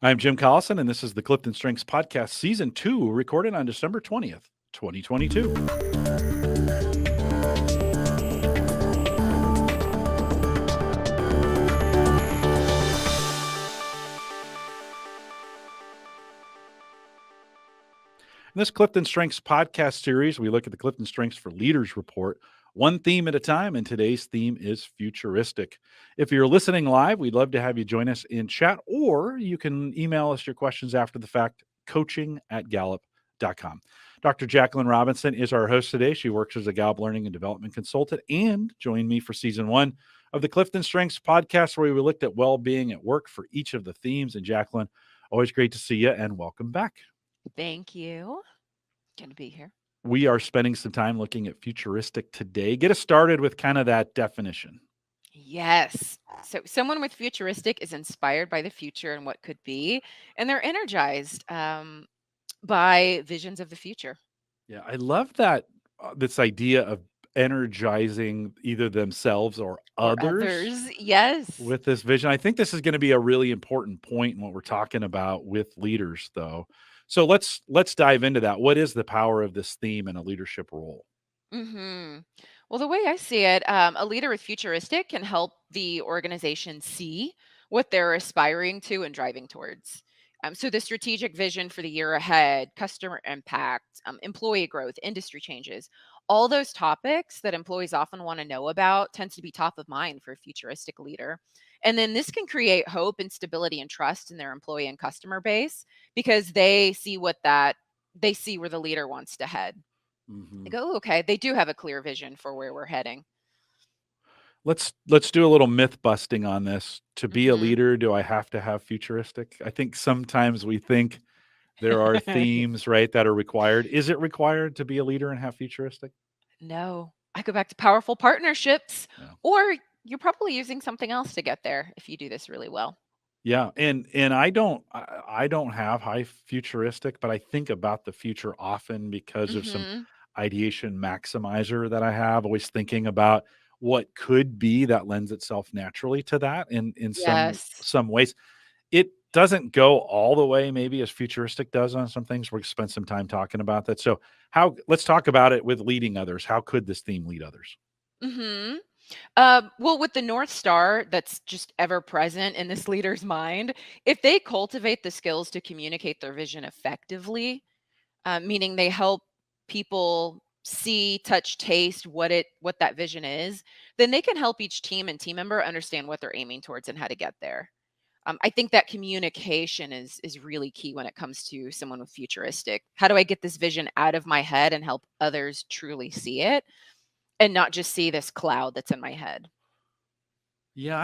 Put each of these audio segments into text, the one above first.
I'm Jim Collison, and this is the Clifton Strengths Podcast, Season 2, recorded on December 20th, 2022. In this Clifton Strengths podcast series, we look at the Clifton Strengths for Leaders report, one theme at a time, and today's theme is futuristic. If you're listening live, we'd love to have you join us in chat, or you can email us your questions after the fact, coaching@gallup.com. Dr. Jaclynn Robinson is our host today. She works as a Gallup Learning and Development Consultant and joined me for Season 1 of the Clifton Strengths podcast, where we looked at well-being at work for each of the themes. And Jaclynn, always great to see you, and welcome back. Thank you. Good to be here. We are spending some time looking at futuristic today. Get us started with kind of that definition. Yes. So someone with futuristic is inspired by the future and what could be, and they're energized by visions of the future. Yeah, I love that this idea of energizing either themselves or Or others others. Yes. with this vision. I think this is going to be a really important point in what we're talking about with leaders, though. So let's dive into that. What is the power of this theme in a leadership role? Well, the way I see it, a leader with futuristic can help the organization see what they're aspiring to and driving towards. So the strategic vision for the year ahead, customer impact, employee growth, industry changes, all those topics that employees often want to know about tends to be top of mind for a futuristic leader. And then this can create hope and stability and trust in their employee and customer base because they see where the leader wants to head. They Mm-hmm. go, "Ooh, okay, they do have a clear vision for where we're heading." Let's do a little myth busting on this. To be a Mhm. leader, do I have to have futuristic? I think sometimes we think there are themes, right, that are required. Is it required to be a leader and have futuristic? No, I go back to powerful partnerships, No. or you're probably using something else to get there if you do this really well. Yeah, and I don't have high futuristic, but I think about the future often because of some Mhm. ideation maximizer that I have, always thinking about what could be that lends itself naturally to that in Yes. some ways. It doesn't go all the way maybe as futuristic does on some things. We're gonna spend some time talking about that. So how let's talk about it with leading others. How could this theme lead others? Mhm. Well, with the North Star that's just ever present in this leader's mind, if they cultivate the skills to communicate their vision effectively, meaning they help people see, touch, taste what that vision is, then they can help each team and team member understand what they're aiming towards and how to get there. I think that communication is really key when it comes to someone with futuristic. How do I get this vision out of my head and help others truly see it and not just see this cloud that's in my head? Yeah,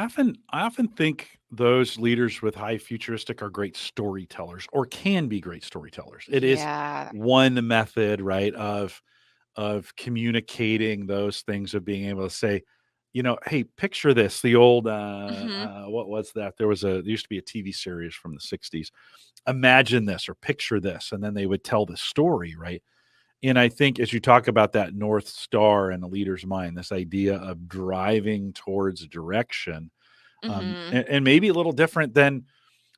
I often think those leaders with high futuristic are great storytellers or can be great storytellers. It is Yeah. one method, right, of communicating those things, of being able to say, hey, picture this. The old Mhm. what was that? There used to be a TV series from the 60s. Imagine this or picture this, and then they would tell the story, right? And I think as you talk about that North Star in a leader's mind, this idea of driving towards a direction, Mhm. and maybe a little different than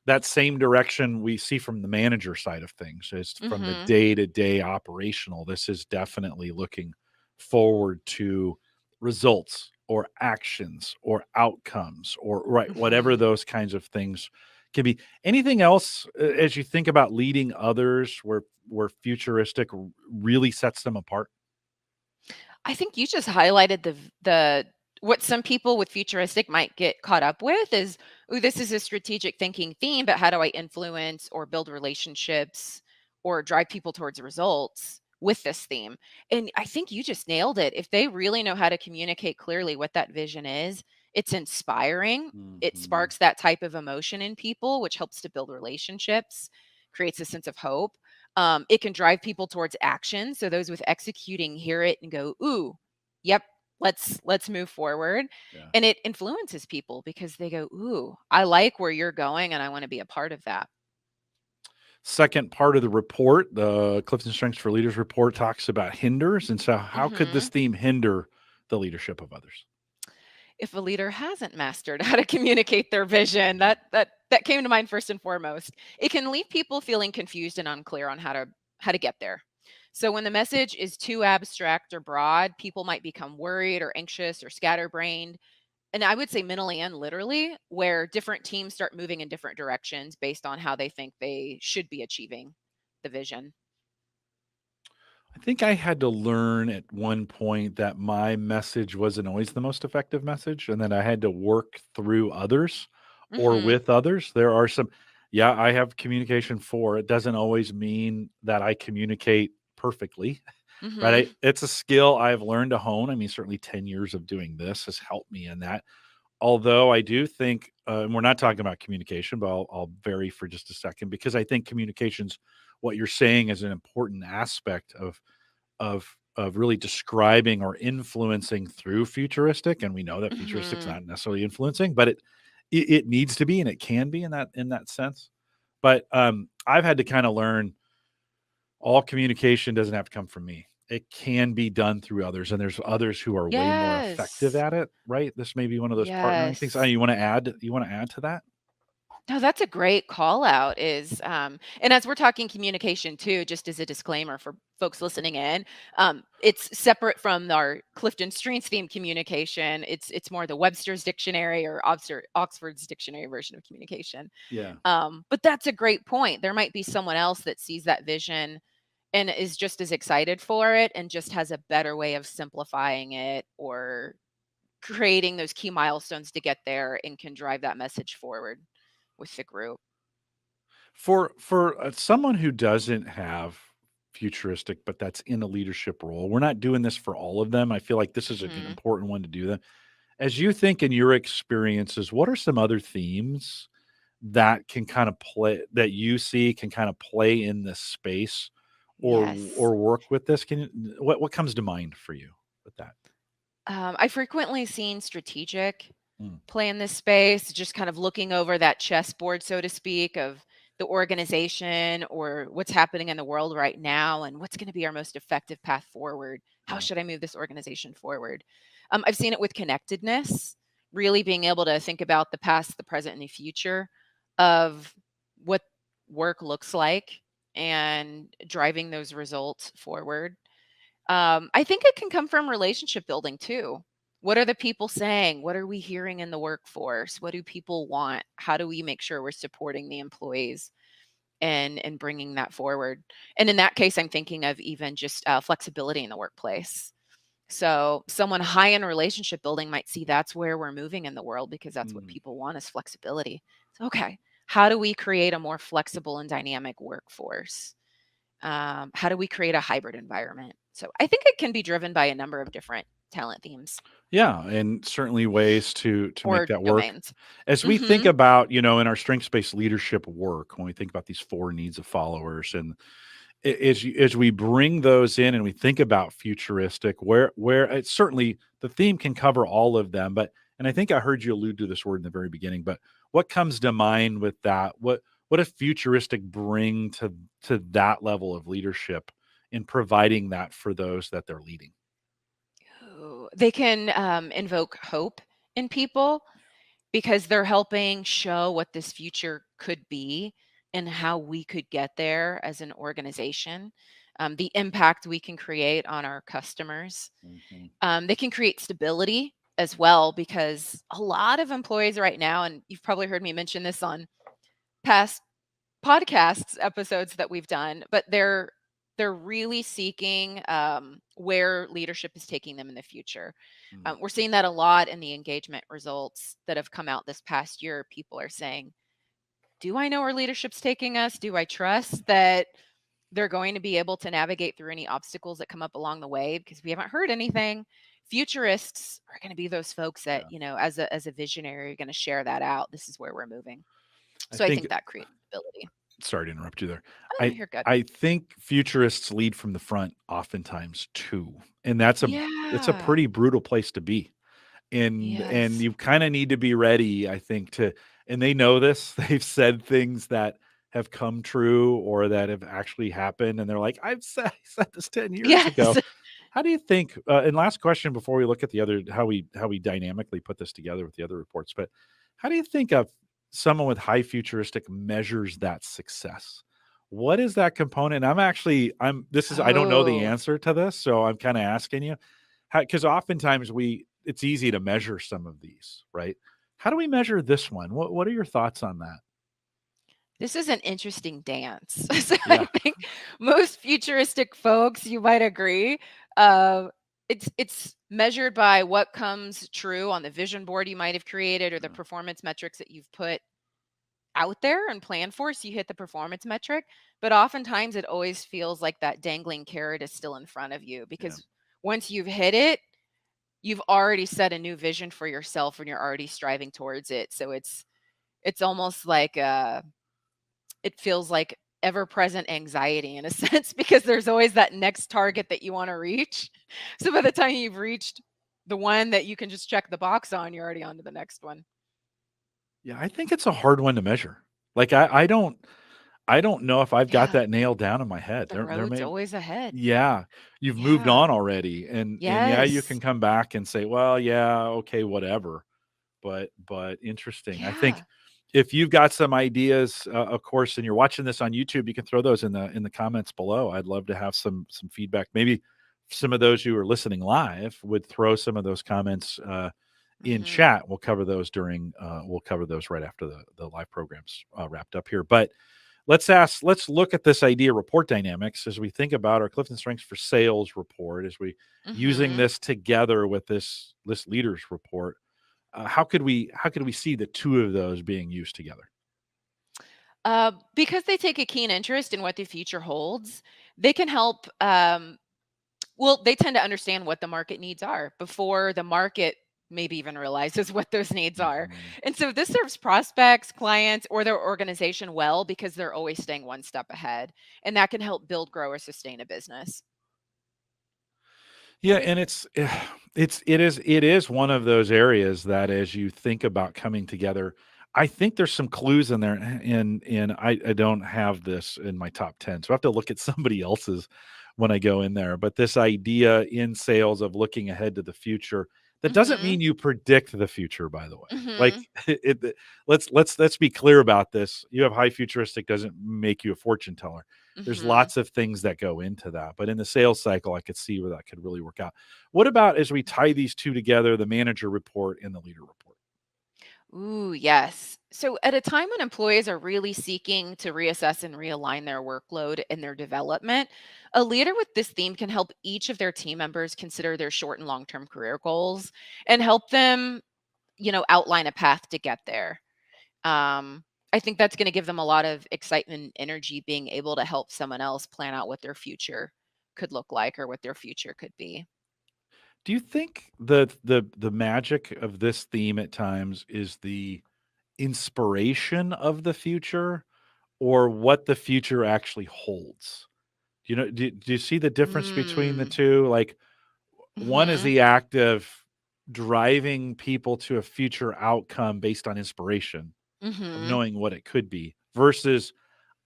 that same direction we see from the manager side of things, is from the Mhm. day-to-day operational. This is definitely looking forward to results or actions or outcomes or right, whatever Mhm. those kinds of things can be. Anything else as you think about leading others where futuristic really sets them apart? I think you just highlighted the what some people with futuristic might get caught up with is, "Ooh, this is a strategic thinking theme, but how do I influence or build relationships or drive people towards results with this theme?" And I think you just nailed it. If they really know how to communicate clearly what that vision is, it's inspiring. It Mhm. sparks that type of emotion in people, which helps to build relationships, creates a sense of hope. It can drive people towards action. So those with executing hear it and go, "Ooh, yep, let's move forward." Yeah. And it influences people because they go, "Ooh, I like where you're going and I want to be a part of that." Second part of the report, the Clifton Strengths for Leaders report, talks about hinders. And so, how could this Mhm. theme hinder the leadership of others? If a leader hasn't mastered how to communicate their vision, that that came to mind first and foremost. It can leave people feeling confused and unclear on how to get there. So when the message is too abstract or broad, people might become worried or anxious or scatterbrained. And I would say mentally and literally, where different teams start moving in different directions based on how they think they should be achieving the vision. I think I had to learn at one point that my message wasn't always the most effective message and that I had to work through others or Mhm. with others. There are some, yeah, I have communication for. It doesn't always mean that I communicate perfectly, right? Mhm. It's a skill I've learned to hone. I mean, certainly 10 years of doing this has helped me in that. Although I do think, and we're not talking about communication, but I'll vary for just a second because I think communications, what you're saying is an important aspect of really describing or influencing through futuristic, and we know that futuristic's Mhm. not necessarily influencing, but it needs to be and it can be in that sense. But I've had to kind of learn all communication doesn't have to come from me. It can be done through others, and there's others who are way more effective Yes. at it, right? This may be one of those partnering things. Yes. You want to add to that? No, that's a great call out is and as we're talking communication too, just as a disclaimer for folks listening in, it's separate from our Clifton Strengths theme communication. It's more the Webster's dictionary or Oxford's dictionary version of communication. Yeah. But that's a great point. There might be someone else that sees that vision and is just as excited for it and just has a better way of simplifying it or creating those key milestones to get there and can drive that message forward with the group. For someone who doesn't have futuristic, but that's in a leadership role, we're not doing this for all of them. I feel like this is an Mhm. important one to do that. As you think in your experiences, what are some other themes that can kind of play that you see can kind of play in this space Yes. or work with this? Can you what comes to mind for you with that? I frequently seen strategic Mm, play in this space, just kind of looking over that chessboard, so to speak, of the organization or what's happening in the world right now and what's going to be our most effective path forward. How yeah. should I move this organization forward? I've seen it with connectedness, really being able to think about the past, the present, and the future of what work looks like and driving those results forward. I think it can come from relationship building too. What are the people saying? What are we hearing in the workforce? What do people want? How do we make sure we're supporting the employees and bringing that forward? And in that case, I'm thinking of even just flexibility in the workplace. So someone high in relationship building might see that's where we're moving in the world because that's what Mm. people want is flexibility. So, okay, how do we create a more flexible and dynamic workforce? How do we create a hybrid environment? So I think it can be driven by a number of different talent themes Yeah, and certainly ways to make or that work. domains. As we think Mhm. about, in our strengths-based leadership work, when we think about these 4 needs of followers and as we bring those in and we think about futuristic, where it's certainly the theme can cover all of them, but and I think I heard you allude to this word in the very beginning, but what comes to mind with that? What does futuristic bring to that level of leadership in providing that for those that they're leading? Ooh, they can invoke hope in people because they're helping show what this future could be and how we could get there as an organization, the impact we can create on our customers. Mhm. They can create stability as well because a lot of employees right now, and you've probably heard me mention this on past podcasts episodes that we've done, but they're really seeking where leadership is taking them in the future. Mm. We're seeing that a lot in the engagement results that have come out this past year. People are saying, "Do I know where leadership's taking us? Do I trust that they're going to be able to navigate through any obstacles that come up along the way?" Because we haven't heard anything. Futurists are going to be those folks that, Yeah. as a visionary, are going to share that out. This is where we're moving. I So I think think that creates stability. sorry to interrupt you there. Oh, no, I you're good. I think futurists lead from the front oftentimes too, and that's a Yeah. pretty brutal place to be. And Yes. you kinda need to be ready, I think, to and they know this. They've said things that have come true or that have actually happened, and they're like, I said this 10 years ago." Yes. How do you think and last question before we look at the other how we dynamically put this together with the other reports, but how do you think of someone with high futuristic measures that success? What is that component? I don't know the Oh, answer to this, so I'm kind of asking you, because oftentimes it's easy to measure some of these, right? How do we measure this one? What are your thoughts on that? this is an interesting dance. So I Yeah. think most futuristic folks, you might agree, uh, it's measured by what comes true on the vision board you might have created or the Mm, performance metrics that you've put out there and planned for. So you hit the performance metric, but oftentimes it always feels like that dangling carrot is still in front of you yeah. because once you've hit it, you've already set a new vision for yourself and you're already striving towards it. So it's almost like it feels like ever present anxiety in a sense because there's always that next target that you want to reach. So by the time you've reached the one that you can just check the box on, you're already on to the next one. Yeah, I think it's a hard one to measure. Like I don't know if I've got Yeah, that nailed down in my head. the There road's may always ahead. Yeah, you've moved Yeah. on already, and yeah, you Yes. can come back and say, "Well, yeah, okay, whatever." But interesting. I think Yeah. if you've got some ideas, of course, and you're watching this on YouTube, you can throw those in the comments below. I'd love to have some feedback. Maybe some of those who are listening live would throw some of those comments in Mhm. chat. We'll cover those right after the live programs wrapped up here. But let's look at this idea report dynamics as we think about our Clifton Strengths for Sales report, as we using Mhm. this together with this leaders report. How could we see the two of those being used together? Because they take a keen interest in what the future holds, they can help. Well, they tend to understand what the market needs are before the market maybe even realizes what those needs are. Mhm. And so this serves prospects, clients, or their organization well because they're always staying one step ahead. And that can help build, grow, or sustain a business. Yeah, and it is one of those areas that as you think about coming together, I think there's some clues in there, and I don't have this in my top 10, so I have to look at somebody else's when I go in there. But this idea in sales of looking ahead to the future, that doesn't Mhm. mean you predict the future, by the way. Like Mhm. let's be clear about this. You have high futuristic doesn't make you a fortune teller. There's Mhm. lots of things that go into that, but in the sales cycle, I could see where that could really work out. What about as we tie these two together, the manager report and the leader report? Ooh, yes. So, at a time when employees are really seeking to reassess and realign their workload and their development, a leader with this theme can help each of their team members consider their short and long term career goals and help them, outline a path to get there. I think that's going to give them a lot of excitement and energy being able to help someone else plan out what their future could look like or what their future could be. Do you think the magic of this theme at times is the inspiration of the future or what the future actually holds? Do you see the difference between the Mm. two? Like one is Mhm. the act of driving people to a future outcome based on inspiration of Mhm. knowing what it could be versus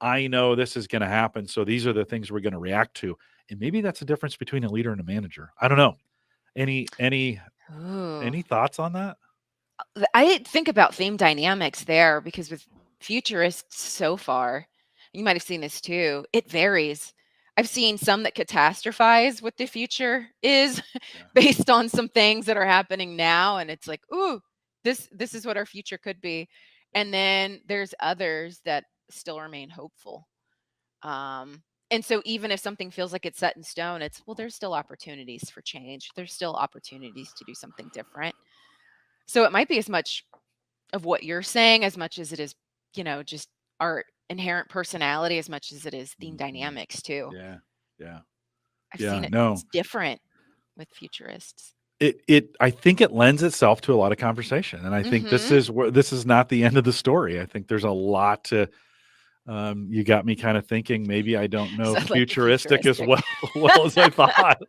I know this is going to happen. So these are the things we're going to react to. And maybe that's a difference between a leader and a manager. I don't know. Any Ooh. thoughts on that? I didn't think about theme dynamics there because with futurists so far, you might have seen this too, it varies. I've seen some that catastrophize what the future is Yeah. based on some things that are happening now. And it's like, ooh, this is what our future could be. And then there's others that still remain hopeful. Um, and so even if something feels like it's set in stone, it's well, there's still opportunities for change. There's still opportunities to do something different. So it might be as much of what you're saying as much as it is, just our inherent personality as much as it is theme Mhm. dynamics too. Yeah. Yeah. I've seen Yeah. it. No. It's different with futurists. I think it lends itself to a lot of conversation. And I think Mhm. this is not the end of the story. I think there's a lot to you got me kind of thinking maybe I don't know Sounds like a futuristic as futuristic. well well as I thought.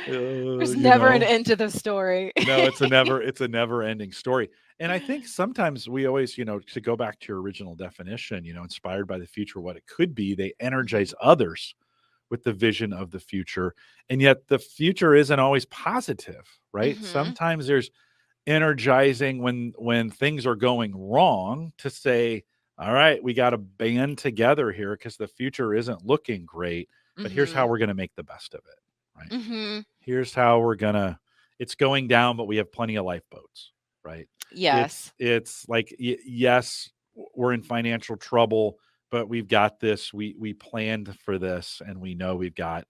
There's You never an know, end to the story. no, it's a never ending story. And I think sometimes we always, to go back to your original definition, inspired by the future, what it could be, they energize Mhm. others with the vision of the future. And yet the future isn't always positive, right? Mhm. Sometimes there's energizing when things are going wrong to say, all right, we got to band together here because the future isn't looking great, but here's how Mhm. we're going to make the best of it, right? Mhm. Here's how we're going to, it's going down, but we have plenty of lifeboats, right? Yes. It's like, yes, we're in financial trouble, but we've got this, we planned for this, and we know we've got,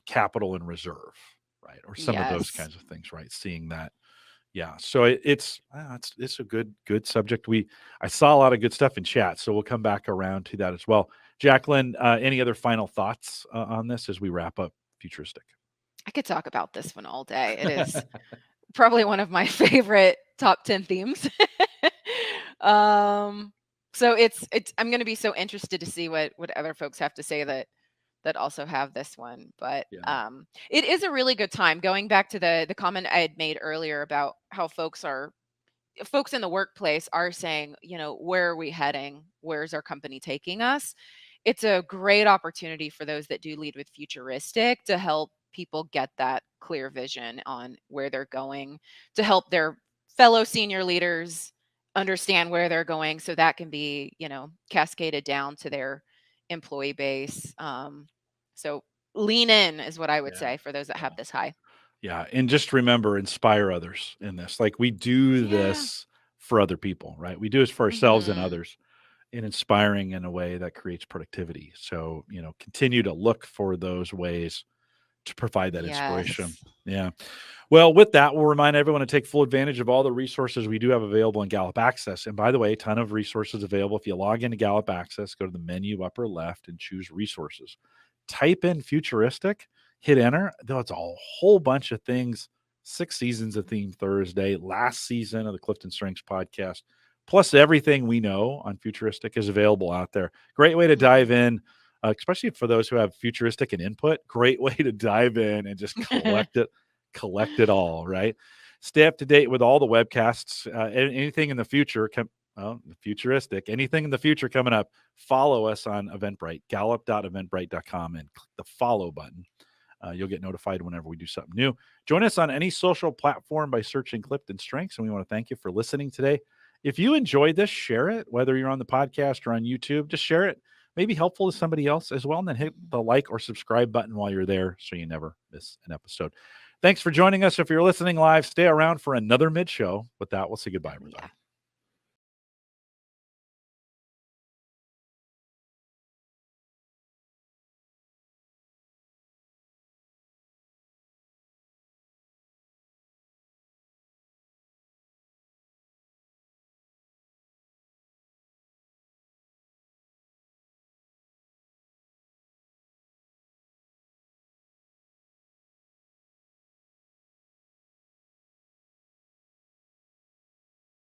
capital in reserve, right? Or some of those Yes. kinds of things, right? Seeing that. Yeah. So it's a good subject. I saw a lot of good stuff in chat, so we'll come back around to that as well. Jaclyn, any other final thoughts on this as we wrap up Futuristic? I could talk about this one all day. It is probably one of my favorite top 10 themes. um so it's I'm going to be so interested to see what other folks have to say that also have this one. But Yeah. it is a really good time, going back to the comment I had made earlier about how folks in the workplace are saying, where are we heading? Where's our company taking us? It's a great opportunity for those that do lead with Futuristic to help people get that clear vision on where they're going, to help their fellow senior leaders understand where they're going, so that can be, cascaded down to their employee base. So lean in is what I would Yeah. say for those that Yeah. have this high. Yeah. And just remember, inspire others in this. Like, we do Yeah. this for other people, right? We do this for ourselves and Hmm. others, in inspiring in a way that creates productivity. So, continue to look for those ways to provide that inspiration. Yes. Yeah. Well, with that, we'll remind everyone to take full advantage of all the resources we do have available in Gallup Access. And by the way, a ton of resources available. If you log into Gallup Access, go to the menu upper left and choose resources. Type in Futuristic, hit enter. That's a whole bunch of things. 6 seasons of Theme Thursday, last season of the Clifton Strengths podcast, plus everything we know on Futuristic is available out there. Great way to dive Mhm. in, especially for those who have Futuristic and input. Great way to dive in and just collect it all, right? Stay up to date with all the webcasts. Anything in the future, Futuristic, anything in the future coming up, follow us on Eventbrite, gallup.eventbrite.com, and click the follow button. You'll get notified whenever we do something new. Join us on any social platform by searching Clifton Strengths, and we want to thank you for listening today. If you enjoyed this, share it, whether you're on the podcast or on YouTube, just share it. Maybe helpful to somebody else as well, and then hit Mhm. the like or subscribe button while you're there so you never miss an episode. Thanks for joining us. If you're listening live, stay around for another mid show. With that, we'll say goodbye, Yeah. everybody.